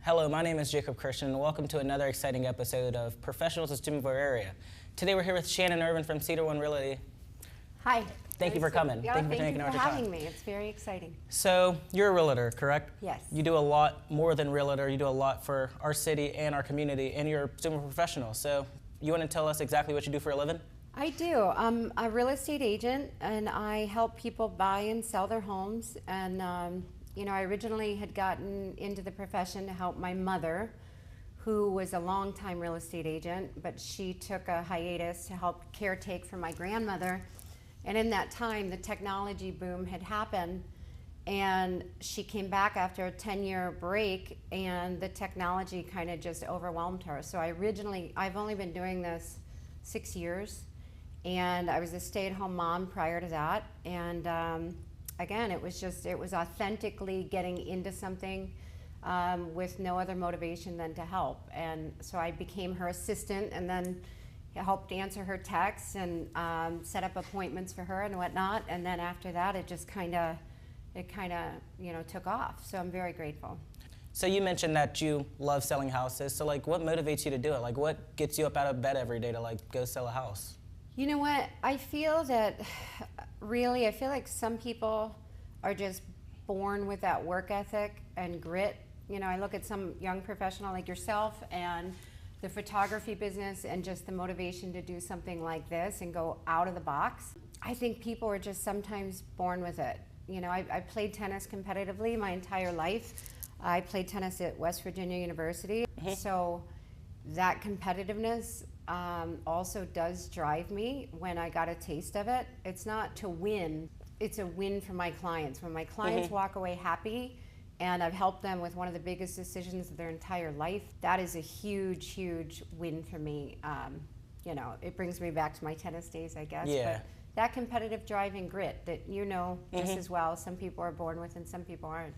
Hello, my name is Jacob Christian, and welcome to another exciting episode of Professionals in Steubenville area. Today we're here with Shannon Irvin from Cedar Realty. Hi. Thank you for coming. Yeah, thank you for taking our time. Having me. It's very exciting. So you're a realtor, correct? Yes. You do a lot more than realtor. You do a lot for our city and our community, and you're a Steubenville professional. So you want to tell us exactly what you do for a living? I do. I'm a real estate agent, and I help people buy and sell their homes. And I originally had gotten into the profession to help my mother, who was a longtime real estate agent, but she took a hiatus to help caretake for my grandmother. And in that time, the technology boom had happened, and she came back after a 10-year break, and the technology kind of just overwhelmed her. So I've only been doing this 6 years, and I was a stay-at-home mom prior to that. And again, it was authentically getting into something with no other motivation than to help. And so I became her assistant, and then helped answer her texts and set up appointments for her and whatnot. And then after that, it just kind of took off. So I'm very grateful. So you mentioned that you love selling houses. So what motivates you to do it? What gets you up out of bed every day to go sell a house? You know what? I feel like some people are just born with that work ethic and grit. I look at some young professional like yourself and the photography business and just the motivation to do something like this and go out of the box. I think people are just sometimes born with it. I played tennis competitively my entire life. I played tennis at West Virginia University. Mm-hmm. So that competitiveness also does drive me when I got a taste of it. It's not to win, it's a win for my clients. When my clients mm-hmm. walk away happy, and I've helped them with one of the biggest decisions of their entire life, that is a huge, huge win for me. It brings me back to my tennis days, I guess. Yeah. But that competitive drive and grit that mm-hmm. just as well, some people are born with and some people aren't.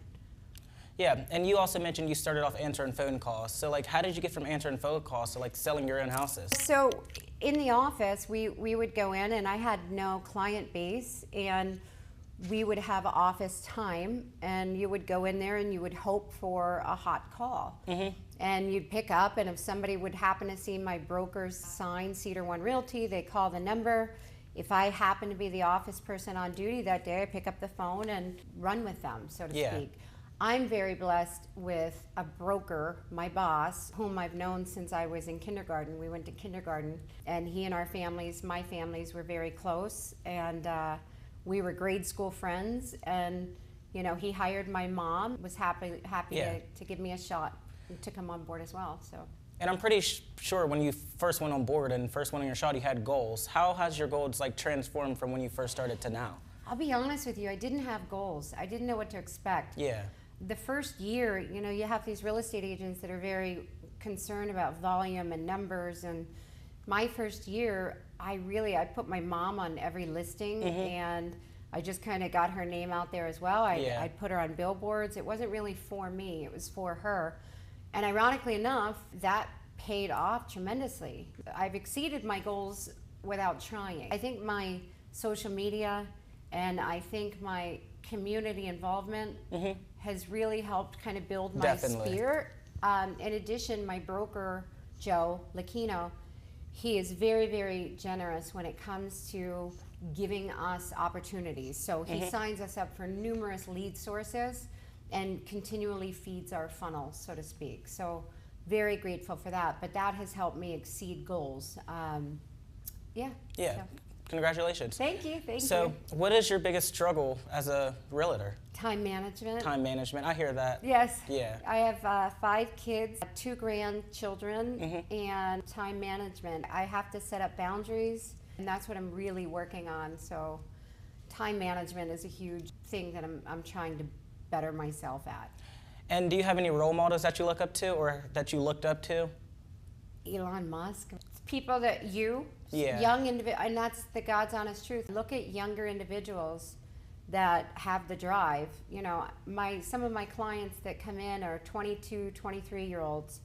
Yeah, and you also mentioned you started off answering phone calls. So how did you get from answering phone calls to selling your own houses? So in the office, we would go in, and I had no client base, and we would have office time, and you would go in there and you would hope for a hot call. Mm-hmm. And you'd pick up, and if somebody would happen to see my broker's sign, Cedar Realty, they call the number. If I happen to be the office person on duty that day, I pick up the phone and run with them, so to speak. I'm very blessed with a broker, my boss, whom I've known since I was in kindergarten. We went to kindergarten, and he and my families were very close, and we were grade school friends. And he hired my mom, was happy yeah. to give me a shot to come on board as well. So. And I'm pretty sure when you first went on board and first went on your shot, you had goals. How has your goals transformed from when you first started to now? I'll be honest with you, I didn't have goals. I didn't know what to expect. Yeah. The first year, you have these real estate agents that are very concerned about volume and numbers. And my first year, I put my mom on every listing, mm-hmm. and I just kind of got her name out there as well. I'd put her on billboards. It wasn't really for me, it was for her. And ironically enough, that paid off tremendously. I've exceeded my goals without trying. I think my social media and I think my community involvement mm-hmm. has really helped kind of build my sphere. In addition, my broker, Joe Lacchino, he is very, very generous when it comes to giving us opportunities. So he mm-hmm. signs us up for numerous lead sources and continually feeds our funnel, so to speak. So very grateful for that. But that has helped me exceed goals. Yeah. So. Congratulations. Thank you. So what is your biggest struggle as a realtor? Time management. Time management. I hear that. Yes. Yeah. I have 5 kids, 2 grandchildren, mm-hmm. and time management. I have to set up boundaries, and that's what I'm really working on. So time management is a huge thing that I'm trying to better myself at. And do you have any role models that you look up to or that you looked up to? Elon Musk. People that yeah. young individuals, and that's the God's honest truth. Look at younger individuals that have the drive. Some of my clients that come in are 22, 23-year-olds,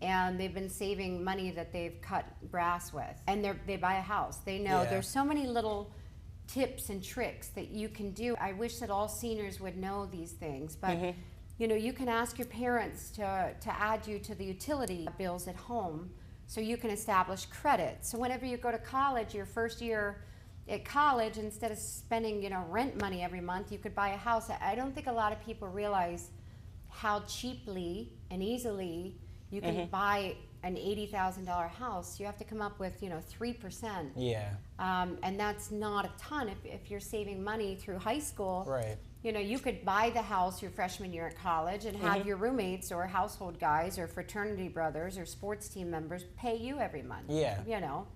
and they've been saving money that they've cut brass with, and they buy a house. They know yeah. there's so many little tips and tricks that you can do. I wish that all seniors would know these things, but mm-hmm. You know, you can ask your parents to add you to the utility bills at home so you can establish credit. So whenever you go to college, your first year at college, instead of spending, you know, rent money every month, you could buy a house. I don't think a lot of people realize how cheaply and easily you can buy an $80,000 house. You have to come up with, you know, 3%. Yeah. And that's not a ton if you're saving money through high school. Right. You know, you could buy the house your freshman year at college and have your roommates or household guys or fraternity brothers or sports team members pay you every month. Yeah. You know,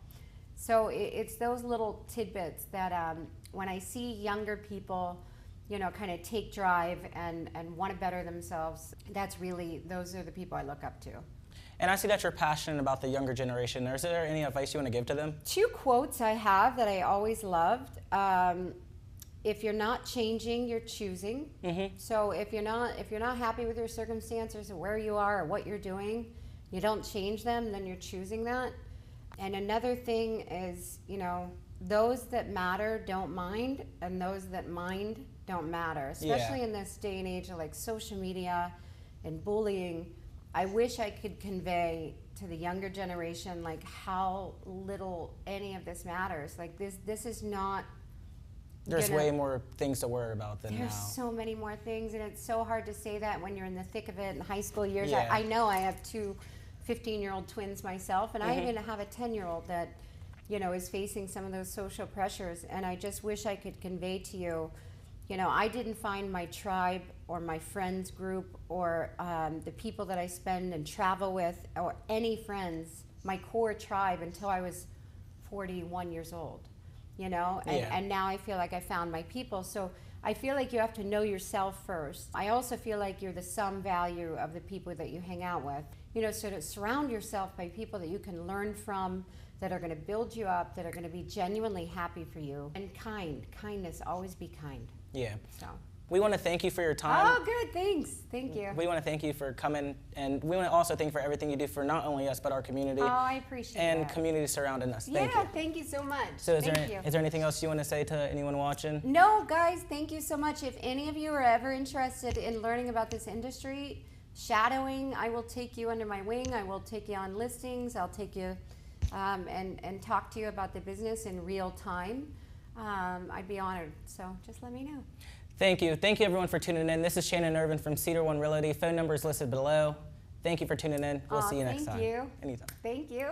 so it's those little tidbits that when I see younger people, you know, kind of take drive and want to better themselves, that's really, those are the people I look up to. And I see that you're passionate about the younger generation. Is there any advice you want to give to them? 2 quotes I have that I always loved. If you're not changing, you're choosing. So if you're not happy with your circumstances or where you are or what you're doing, you don't change them, then you're choosing that. And another thing is, you know, those that matter don't mind, and those that mind don't matter. Especially in this day and age of like social media and bullying. I wish I could convey to the younger generation like how little any of this matters. Like this is not. There's way more things to worry about than now. There's so many more things, and it's so hard to say that when you're in the thick of it in high school years. Yeah. I know I have 2 15-year-old twins myself, and I even have a 10-year-old that, you know, is facing some of those social pressures, and I just wish I could convey to you, you know, I didn't find my tribe or my friends group or the people that I spend and travel with or any friends, my core tribe, until I was 41 years old. You know, and now I feel like I found my people. So I feel like you have to know yourself first. I also feel like you're the sum value of the people that you hang out with. You know, so to surround yourself by people that you can learn from, that are going to build you up, that are going to be genuinely happy for you, and kindness, always be kind. Yeah. So. We want to thank you for your time. Oh, good. Thanks. Thank you. We want to thank you for coming, and we want to also thank you for everything you do for not only us, but our community. Oh, I appreciate it. And community surrounding us. Thank you. Thank you so much. So is there anything else you want to say to anyone watching? No, guys, thank you so much. If any of you are ever interested in learning about this industry, shadowing, I will take you under my wing. I will take you on listings. I'll take you and talk to you about the business in real time. I'd be honored. So just let me know. Thank you. Thank you, everyone, for tuning in. This is Shannon Irvin from Cedar One Realty. Phone number is listed below. Thank you for tuning in. We'll see you next time. Thank you. Anytime. Thank you.